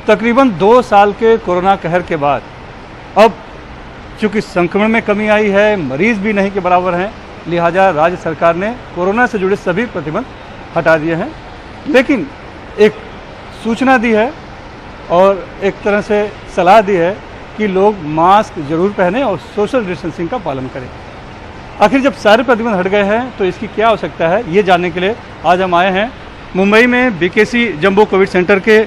तकरीबन 2 साल के कोरोना कहर के बाद अब चूँकि संक्रमण में कमी आई है, मरीज़ भी नहीं के बराबर हैं, लिहाजा राज्य सरकार ने कोरोना से जुड़े सभी प्रतिबंध हटा दिए हैं। लेकिन एक सूचना दी है और एक तरह से सलाह दी है कि लोग मास्क जरूर पहनें और सोशल डिस्टेंसिंग का पालन करें। आखिर जब सारे प्रतिबंध हट गए हैं तो इसकी क्या आवश्यकता है, ये जानने के लिए आज हम आए हैं मुंबई में बीकेसी जंबो कोविड सेंटर के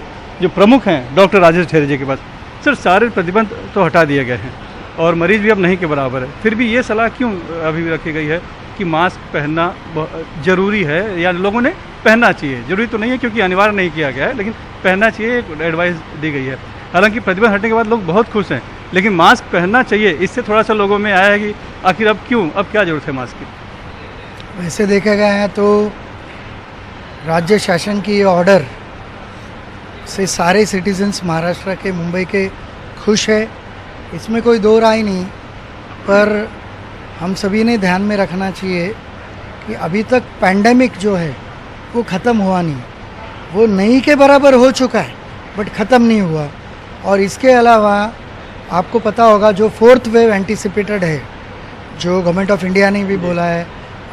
जो प्रमुख हैं डॉक्टर राजेश ठेरे जी के पास। सर, सारे प्रतिबंध तो हटा दिए गए हैं और मरीज़ भी अब नहीं के बराबर है, फिर भी ये सलाह क्यों अभी भी रखी गई है कि मास्क पहनना ज़रूरी है या लोगों ने पहनना चाहिए? ज़रूरी तो नहीं है क्योंकि अनिवार्य नहीं किया गया है, लेकिन पहनना चाहिए, एक एडवाइस दी गई है। हालांकि प्रतिबंध हटने के बाद लोग बहुत खुश हैं, लेकिन मास्क पहनना चाहिए, इससे थोड़ा सा लोगों में आया है कि आखिर अब क्यों, अब क्या ज़रूरत है मास्क की? वैसे देखा गया है तो राज्य शासन की ऑर्डर से सारे सिटीजन्स महाराष्ट्र के, मुंबई के खुश है, इसमें कोई दो राय नहीं। पर हम सभी ने ध्यान में रखना चाहिए कि अभी तक पैंडेमिक जो है वो ख़त्म हुआ नहीं, वो नहीं के बराबर हो चुका है बट ख़त्म नहीं हुआ। और इसके अलावा आपको पता होगा जो 4th वेव एंटीसिपेटेड है, जो गवर्नमेंट ऑफ इंडिया ने भी बोला है,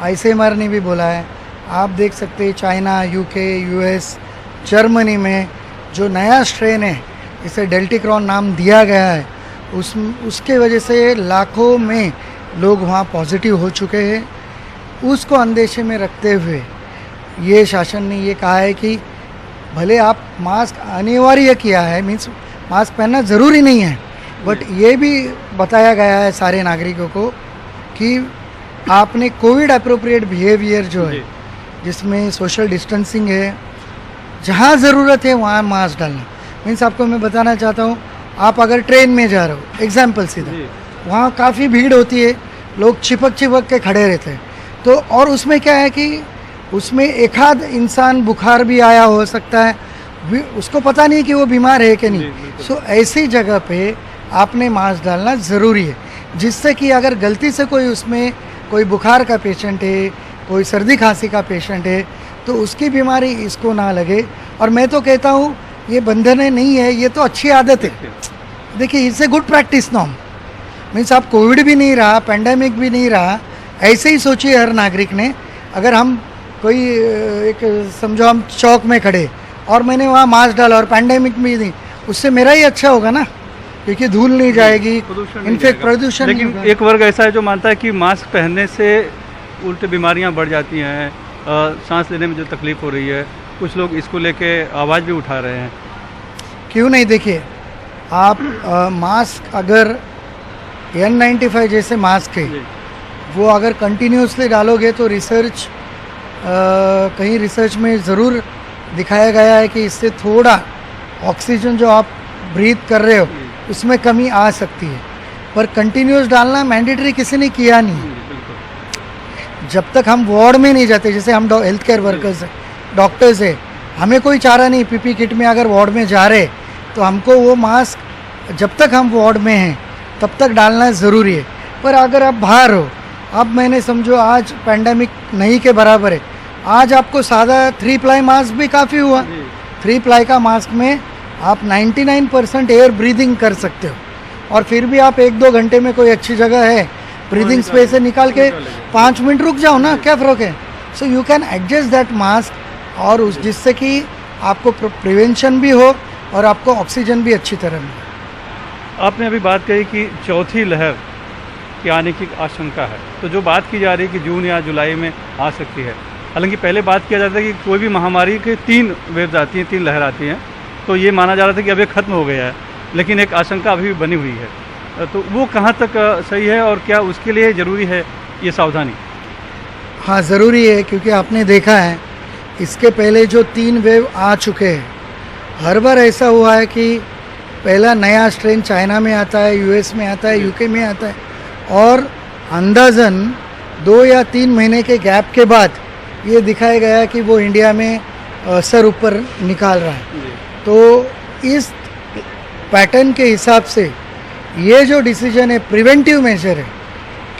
ICMR ने भी बोला है, आप देख सकते हैं चाइना, UK, US, जर्मनी में जो नया स्ट्रेन है जिसे डेल्टाक्रॉन नाम दिया गया है, उसके वजह से लाखों में लोग वहाँ पॉजिटिव हो चुके हैं। उसको अंदेशे में रखते हुए ये शासन ने ये कहा है कि भले आप मास्क अनिवार्य किया है, मीन्स मास्क पहनना ज़रूरी नहीं है, बट ये भी बताया गया है सारे नागरिकों को कि आपने कोविड अप्रोप्रिएट बिहेवियर जो है, जिसमें सोशल डिस्टेंसिंग है, जहाँ ज़रूरत है वहाँ मास्क डालना। मीन्स आपको मैं बताना चाहता हूँ, आप अगर ट्रेन में जा रहे हो, एग्जाम्पल सीधा, वहाँ काफ़ी भीड़ होती है, लोग चिपक के खड़े रहते हैं, तो और उसमें क्या है कि उसमें एक आध इंसान बुखार भी आया हो सकता है, उसको पता नहीं कि वो बीमार है कि नहीं। सो ऐसी जगह पे आपने मास्क डालना ज़रूरी है, जिससे कि अगर गलती से कोई उसमें कोई बुखार का पेशेंट है, कोई सर्दी खांसी का पेशेंट है, तो उसकी बीमारी इसको ना लगे। और मैं तो कहता हूँ ये बंधन नहीं है, ये तो अच्छी आदत है। देखिए, it's a good practice norm. Means आप कोविड भी नहीं रहा, पैंडेमिक भी नहीं रहा, ऐसे ही सोचिए हर नागरिक ने। अगर हम कोई एक समझो हम चौक में खड़े और मैंने वहाँ मास्क डाला और पैंडेमिक भी नहीं, उससे मेरा ही अच्छा होगा ना, क्योंकि धूल नहीं जाएगी, इनफेक्ट प्रदूषण। लेकिन एक वर्ग ऐसा है जो मानता है कि मास्क पहनने से उल्टे बीमारियाँ बढ़ जाती हैं, सांस लेने में जो तकलीफ हो रही है, कुछ लोग इसको लेके आवाज़ भी उठा रहे हैं। क्यों नहीं? देखिए, आप मास्क अगर N95 जैसे मास्क है, वो अगर कंटिन्यूसली डालोगे तो रिसर्च कहीं रिसर्च में ज़रूर दिखाया गया है कि इससे थोड़ा ऑक्सीजन जो आप ब्रीथ कर रहे हो उसमें कमी आ सकती है, पर कंटिन्यूस डालना मैंडेटरी किसी ने किया नहीं। जब तक हम वार्ड में नहीं जाते, जैसे हम हेल्थ केयर वर्कर्स हैं, डॉक्टर्स है, हमें कोई चारा नहीं, PP किट में अगर वार्ड में जा रहे तो हमको वो मास्क जब तक हम वार्ड में हैं तब तक डालना ज़रूरी है। पर अगर आप बाहर हो, अब मैंने समझो आज पैंडेमिक नहीं के बराबर है, आज आपको सादा 3 प्लाई मास्क भी काफ़ी हुआ। 3 प्लाई का मास्क में आप 99% एयर ब्रीदिंग कर सकते हो, और फिर भी आप 1-2 घंटे में कोई अच्छी जगह है, ब्रीदिंग स्पेस से निकाल के 5 मिनट रुक जाओ ना, क्या फ़र्क है? So you can adjust that mask, और उस जिससे कि आपको प्रिवेंशन भी हो और आपको ऑक्सीजन भी अच्छी तरह मिले। आपने अभी बात कही कि चौथी लहर के आने की आशंका है, तो जो बात की जा रही है कि जून या जुलाई में आ सकती है, हालांकि पहले बात किया जाता है कि कोई भी महामारी के 3 वेव्स आती हैं, 3 लहर आती हैं, तो ये माना जा रहा था कि अब ये ख़त्म हो गया है, लेकिन एक आशंका अभी भी बनी हुई है, तो वो कहाँ तक सही है और क्या उसके लिए ज़रूरी है ये सावधानी? हाँ, ज़रूरी है, क्योंकि आपने देखा है इसके पहले जो 3 वेव आ चुके हैं, हर बार ऐसा हुआ है कि पहला नया स्ट्रेन चाइना में आता है, US में आता है, UK में आता है, और अंदाज़न 2 या 3 महीने के गैप के बाद ये दिखाया गया कि वो इंडिया में सर ऊपर निकाल रहा है। तो इस पैटर्न के हिसाब से ये जो डिसीजन है प्रिवेंटिव मेजर है,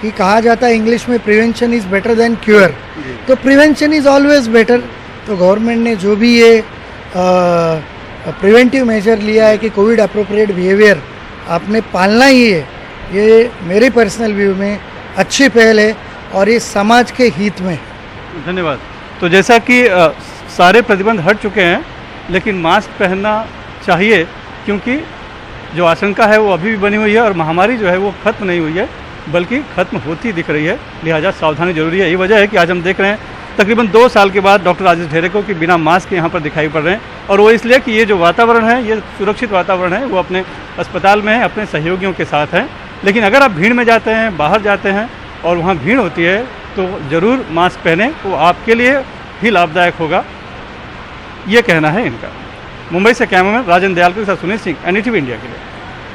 कि कहा जाता है इंग्लिश में prevention is better than cure, तो प्रिवेंशन इज़ ऑलवेज बेटर। तो गवर्नमेंट ने जो भी ये प्रिवेंटिव मेजर लिया है कि कोविड अप्रोप्रिएट बिहेवियर आपने पालना ही है, ये मेरे पर्सनल व्यू में अच्छी पहल है और ये समाज के हित में। धन्यवाद। तो जैसा कि सारे प्रतिबंध हट चुके हैं, लेकिन मास्क पहनना चाहिए, क्योंकि जो आशंका है वो अभी भी बनी हुई है और महामारी जो है वो खत्म नहीं हुई है, बल्कि खत्म होती दिख रही है। लिहाजा सावधानी जरूरी है। यही वजह है कि आज हम देख रहे हैं तकरीबन 2 साल के बाद डॉक्टर राजेश ढेरेको की बिना मास्क के यहाँ पर दिखाई पड़ रहे हैं, और वो इसलिए कि ये जो वातावरण है, ये सुरक्षित वातावरण है, वो अपने अस्पताल में है, अपने सहयोगियों के साथ है। लेकिन अगर आप भीड़ में जाते हैं, बाहर जाते हैं और वहाँ भीड़ होती है, तो ज़रूर मास्क पहने, वो आपके लिए ही लाभदायक होगा, ये कहना है इनका। मुंबई से कैमरामैन राजेंद्र दयाल के साथ सुनील सिंह, NDTV इंडिया के लिए।